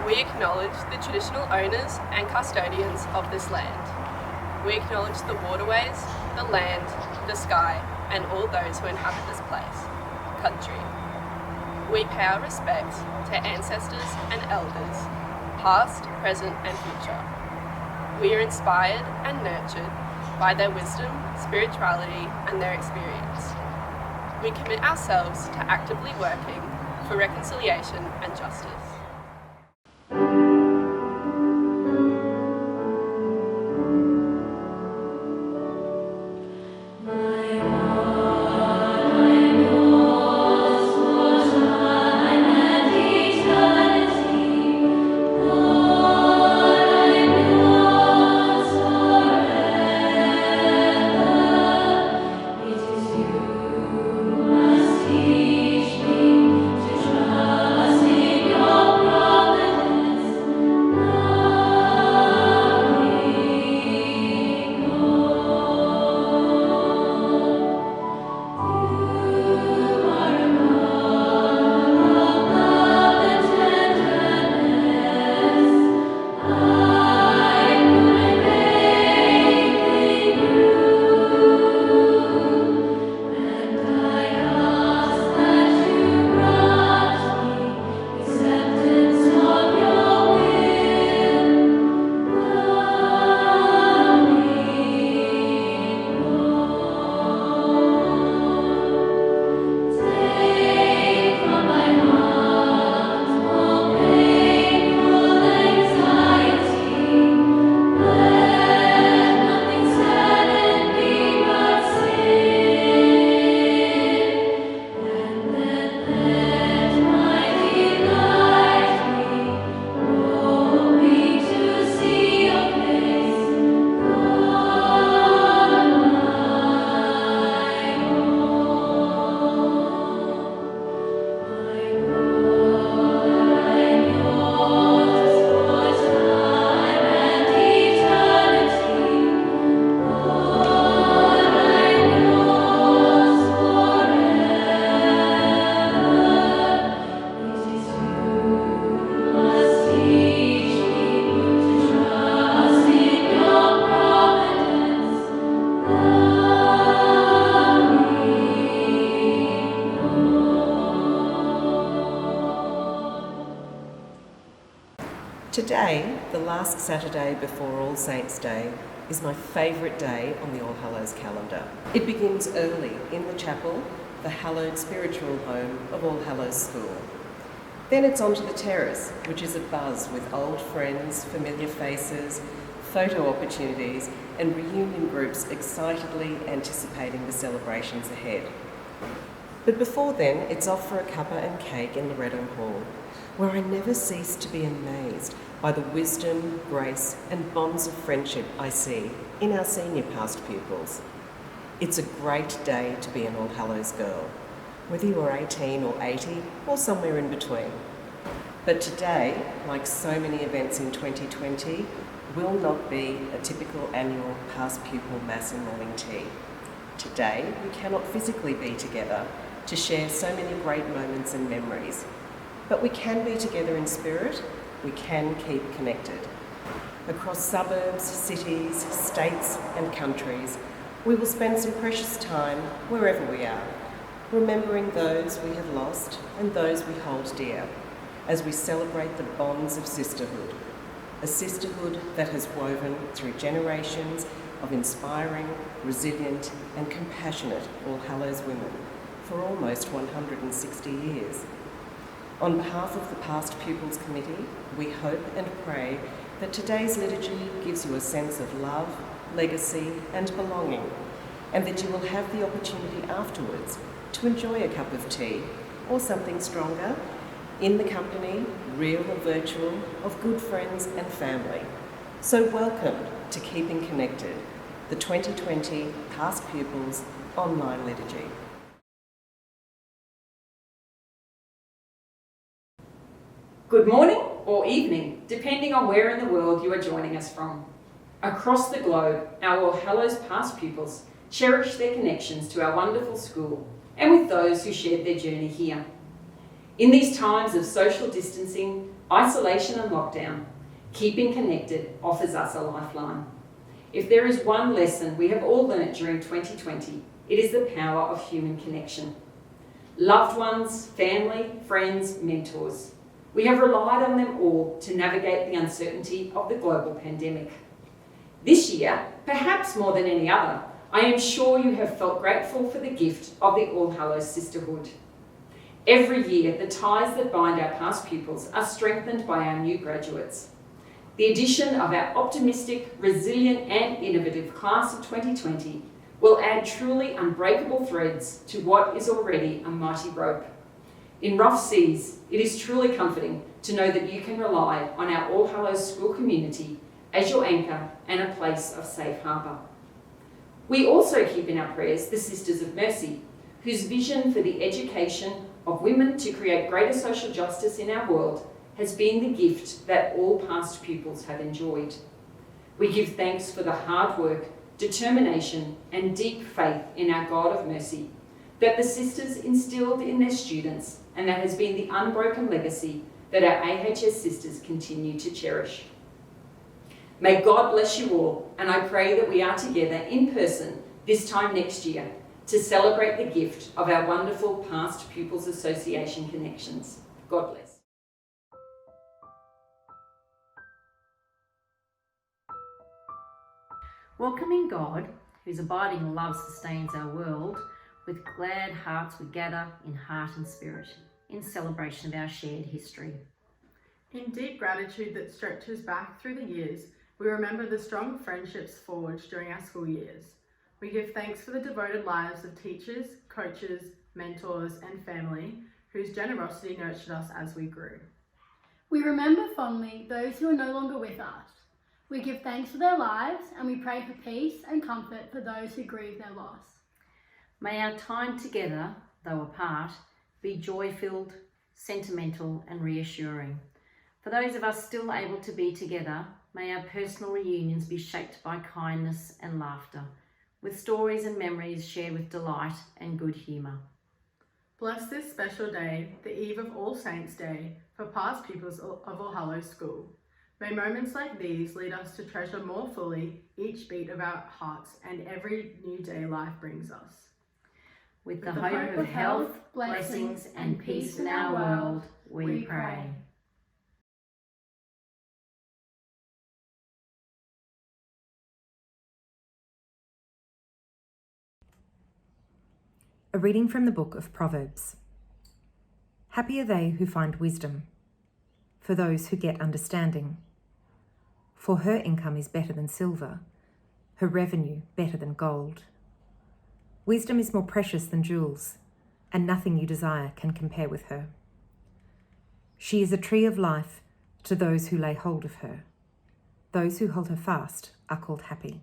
We acknowledge the traditional owners and custodians of this land. We acknowledge the waterways, the land, the sky, and all those who inhabit this place, country. We pay our respects to ancestors and elders, past, present, and future. We are inspired and nurtured by their wisdom, spirituality, and their experience. We commit ourselves to actively working for reconciliation and justice. Today, the last Saturday before All Saints' Day, is my favourite day on the All Hallows calendar. It begins early in the chapel, the hallowed spiritual home of All Hallows School. Then it's onto the terrace, which is abuzz with old friends, familiar faces, photo opportunities, and reunion groups excitedly anticipating the celebrations ahead. But before then, it's off for a cuppa and cake in Loretto Hall, where I never cease to be amazed by the wisdom, grace, and bonds of friendship I see in our senior past pupils. It's a great day to be an All Hallows girl, whether you are 18 or 80 or somewhere in between. But today, like so many events in 2020, will not be a typical annual past pupil mass and morning tea. Today, we cannot physically be together to share so many great moments and memories. But we can be together in spirit, we can keep connected. Across suburbs, cities, states and countries, we will spend some precious time wherever we are, remembering those we have lost and those we hold dear, as we celebrate the bonds of sisterhood, a sisterhood that has woven through generations of inspiring, resilient and compassionate All Hallows women for almost 160 years. On behalf of the Past Pupils Committee, we hope and pray that today's liturgy gives you a sense of love, legacy and belonging, and that you will have the opportunity afterwards to enjoy a cup of tea or something stronger in the company, real or virtual, of good friends and family. So welcome to Keeping Connected, the 2020 Past Pupils online liturgy. Good morning or evening, depending on where in the world you are joining us from. Across the globe, our All Hallows past pupils cherish their connections to our wonderful school and with those who shared their journey here. In these times of social distancing, isolation and lockdown, keeping connected offers us a lifeline. If there is one lesson we have all learnt during 2020, it is the power of human connection. Loved ones, family, friends, mentors. We have relied on them all to navigate the uncertainty of the global pandemic. This year, perhaps more than any other, I am sure you have felt grateful for the gift of the All Hallows Sisterhood. Every year, the ties that bind our past pupils are strengthened by our new graduates. The addition of our optimistic, resilient and innovative class of 2020 will add truly unbreakable threads to what is already a mighty rope. In rough seas, it is truly comforting to know that you can rely on our All Hallows school community as your anchor and a place of safe harbour. We also keep in our prayers the Sisters of Mercy, whose vision for the education of women to create greater social justice in our world has been the gift that all past pupils have enjoyed. We give thanks for the hard work, determination and deep faith in our God of mercy that the sisters instilled in their students, and that has been the unbroken legacy that our AHS sisters continue to cherish. May God bless you all, and I pray that we are together in person this time next year to celebrate the gift of our wonderful Past Pupils Association connections. God bless. Welcoming God, whose abiding love sustains our world, with glad hearts we gather in heart and spirit, in celebration of our shared history. In deep gratitude that stretches back through the years, we remember the strong friendships forged during our school years. We give thanks for the devoted lives of teachers, coaches, mentors, and family, whose generosity nurtured us as we grew. We remember fondly those who are no longer with us. We give thanks for their lives, and we pray for peace and comfort for those who grieve their loss. May our time together, though apart, be joy-filled, sentimental and reassuring. For those of us still able to be together, may our personal reunions be shaped by kindness and laughter, with stories and memories shared with delight and good humour. Bless this special day, the eve of All Saints' Day, for past pupils of All Hallows School. May moments like these lead us to treasure more fully each beat of our hearts and every new day life brings us. With the hope of health, blessings and peace in our world, we pray. A reading from the book of Proverbs. Happy are they who find wisdom, for those who get understanding. For her income is better than silver, her revenue better than gold. Wisdom is more precious than jewels, and nothing you desire can compare with her. She is a tree of life to those who lay hold of her. Those who hold her fast are called happy.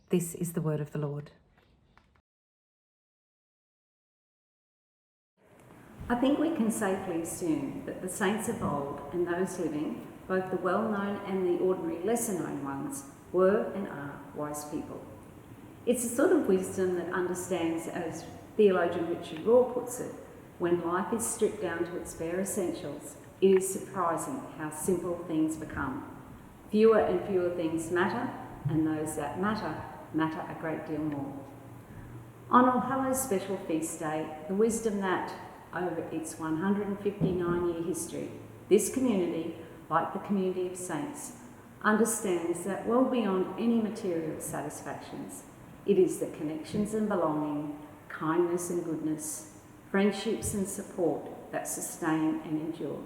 This is the word of the Lord. I think we can safely assume that the saints of old and those living, both the well-known and the ordinary lesser-known ones, were and are wise people. It's a sort of wisdom that understands, as theologian Richard Raw puts it, when life is stripped down to its bare essentials, it is surprising how simple things become. Fewer and fewer things matter, and those that matter a great deal more. On All Hallows Special Feast Day, the wisdom that, over its 159-year history, this community, like the community of saints, understands that well beyond any material satisfactions, it is the connections and belonging, kindness and goodness, friendships and support that sustain and endure.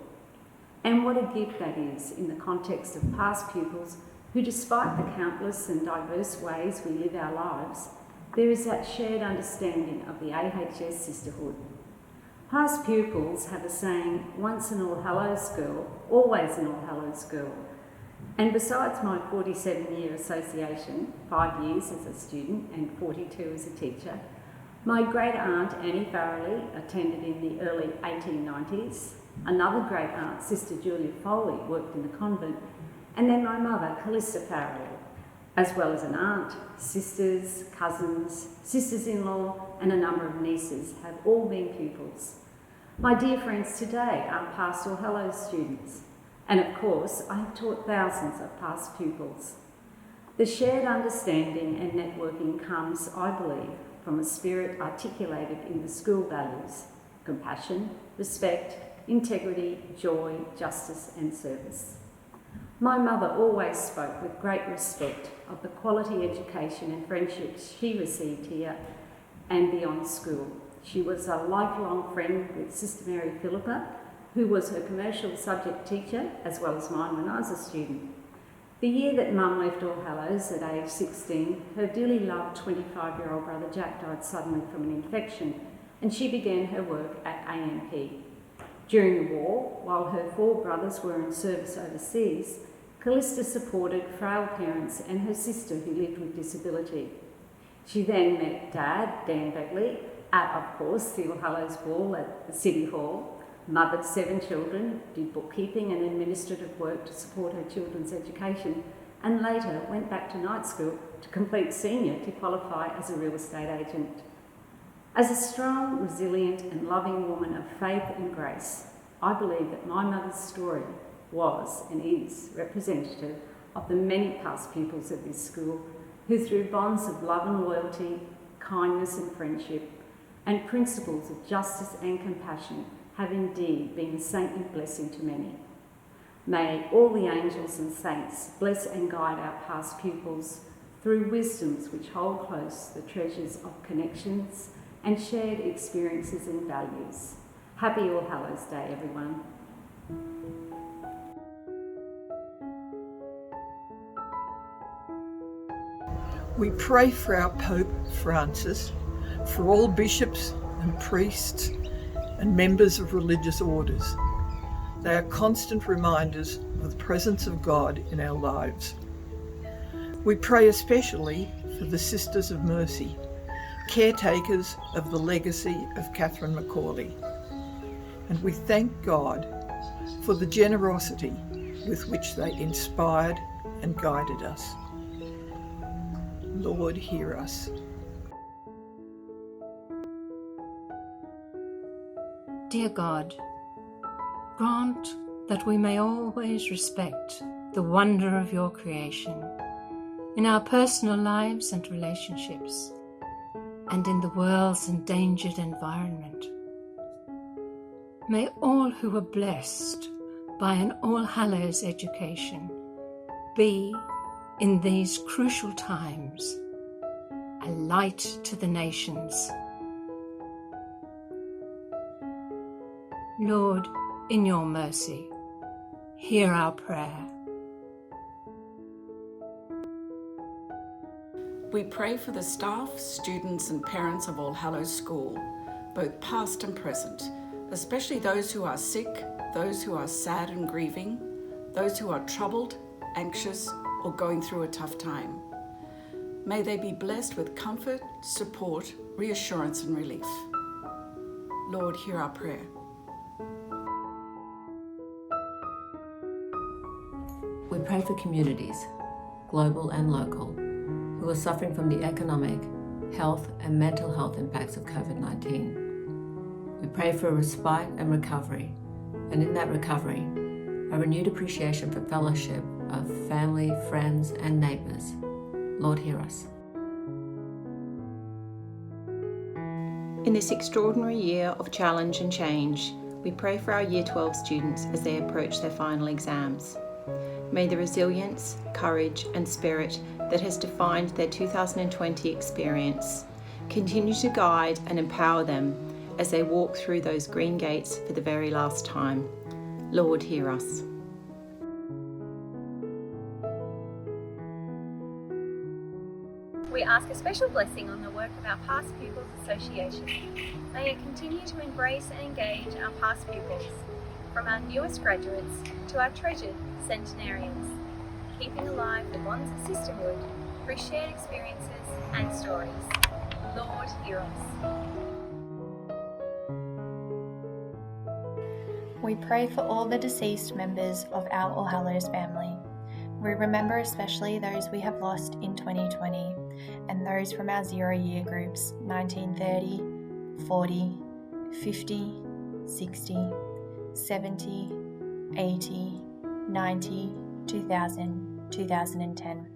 And what a gift that is in the context of past pupils who, despite the countless and diverse ways we live our lives, there is that shared understanding of the AHS sisterhood. Past pupils have a saying, once an All Hallows girl, always an All Hallows girl. And besides my 47-year association, 5 years as a student and 42 as a teacher, my great aunt Annie Farrelly attended in the early 1890s. Another great aunt, Sister Julia Foley, worked in the convent, and then my mother, Callista Farrelly, as well as an aunt, sisters, cousins, sisters-in-law, and a number of nieces have all been pupils. My dear friends today are past All Hallows students, and of course I have taught thousands of past pupils. The shared understanding and networking comes, I believe, from a spirit articulated in the school values: compassion, respect, integrity, joy, justice and service. My mother always spoke with great respect of the quality education and friendships she received here and beyond school. She was a lifelong friend with Sister Mary Philippa, who was her commercial subject teacher, as well as mine when I was a student. The year that Mum left All Hallows at age 16, her dearly loved 25-year-old brother Jack died suddenly from an infection, and she began her work at AMP. During the war, while her 4 brothers were in service overseas, Callista supported frail parents and her sister who lived with disability. She then met Dad, Dan Beckley, at, of course, the All Hallows Ball at the City Hall, mothered 7 children, did bookkeeping and administrative work to support her children's education, and later went back to night school to complete senior to qualify as a real estate agent. As a strong, resilient and loving woman of faith and grace, I believe that my mother's story was and is representative of the many past pupils of this school who, through bonds of love and loyalty, kindness and friendship, and principles of justice and compassion, have indeed been a saintly blessing to many. May all the angels and saints bless and guide our past pupils through wisdoms which hold close the treasures of connections and shared experiences and values. Happy All Hallows Day, everyone. We pray for our Pope Francis, for all bishops and priests and members of religious orders. They are constant reminders of the presence of God in our lives. We pray especially for the Sisters of Mercy, caretakers of the legacy of Catherine Macaulay. And we thank God for the generosity with which they inspired and guided us. Lord, hear us. Dear God, grant that we may always respect the wonder of your creation in our personal lives and relationships, and in the world's endangered environment. May all who are blessed by an All Hallows education be, in these crucial times, a light to the nations. Lord, in your mercy, hear our prayer. We pray for the staff, students and parents of All Hallows School, both past and present, especially those who are sick, those who are sad and grieving, those who are troubled, anxious or going through a tough time. May they be blessed with comfort, support, reassurance and relief. Lord, hear our prayer. We pray for communities, global and local, who are suffering from the economic, health and mental health impacts of COVID-19. We pray for a respite and recovery, and in that recovery, a renewed appreciation for fellowship of family, friends and neighbours. Lord, hear us. In this extraordinary year of challenge and change, we pray for our Year 12 students as they approach their final exams. May the resilience, courage and spirit that has defined their 2020 experience continue to guide and empower them as they walk through those green gates for the very last time. Lord, hear us. We ask a special blessing on the work of our Past Pupils Association. May it continue to embrace and engage our past pupils, from our newest graduates to our treasured centenarians, keeping alive the bonds of sisterhood through shared experiences and stories. Lord, hear us. We pray for all the deceased members of our All Hallows family. We remember especially those we have lost in 2020 and those from our 0 year groups 1930, 40, 50, 60, 70, 80, 90, 2000, 2010,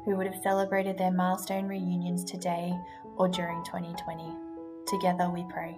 who would have celebrated their milestone reunions today or during 2020. Together we pray.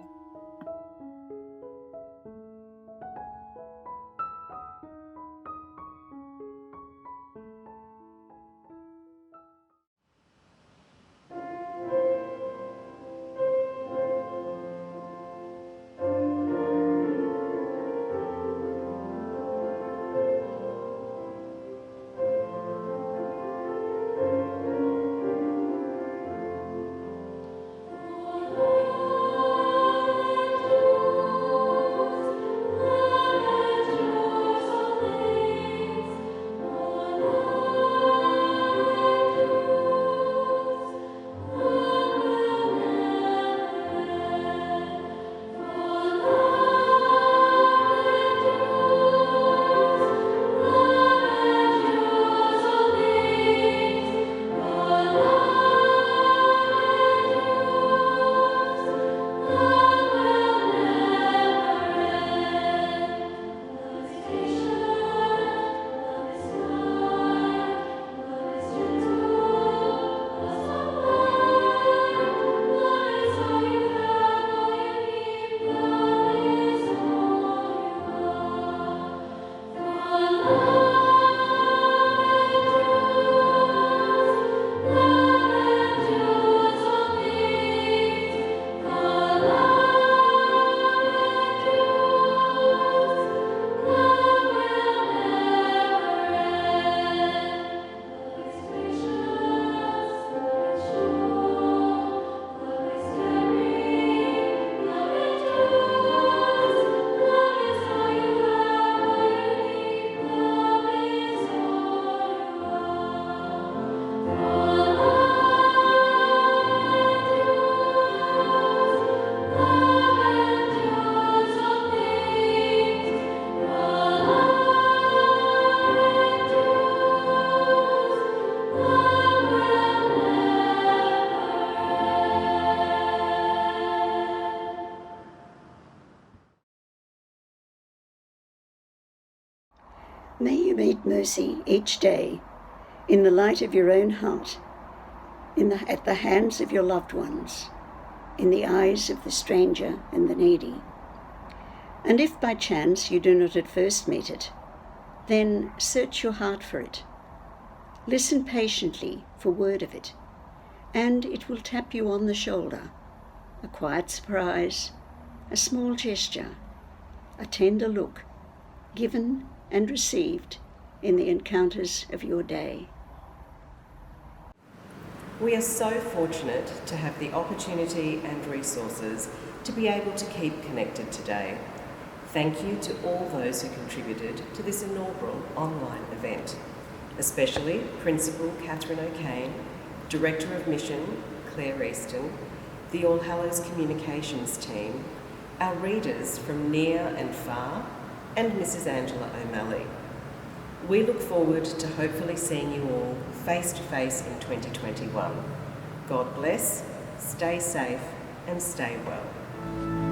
May you meet mercy each day in the light of your own heart, at the hands of your loved ones, in the eyes of the stranger and the needy. And if by chance you do not at first meet it, then search your heart for it. Listen patiently for word of it, and it will tap you on the shoulder, a quiet surprise, a small gesture, a tender look, given and received in the encounters of your day. We are so fortunate to have the opportunity and resources to be able to keep connected today. Thank you to all those who contributed to this inaugural online event, especially Principal Catherine O'Kane, Director of Mission Claire Easton, the All Hallows Communications team, our readers from near and far, and Mrs. Angela O'Malley. We look forward to hopefully seeing you all face to face in 2021. God bless, stay safe and stay well.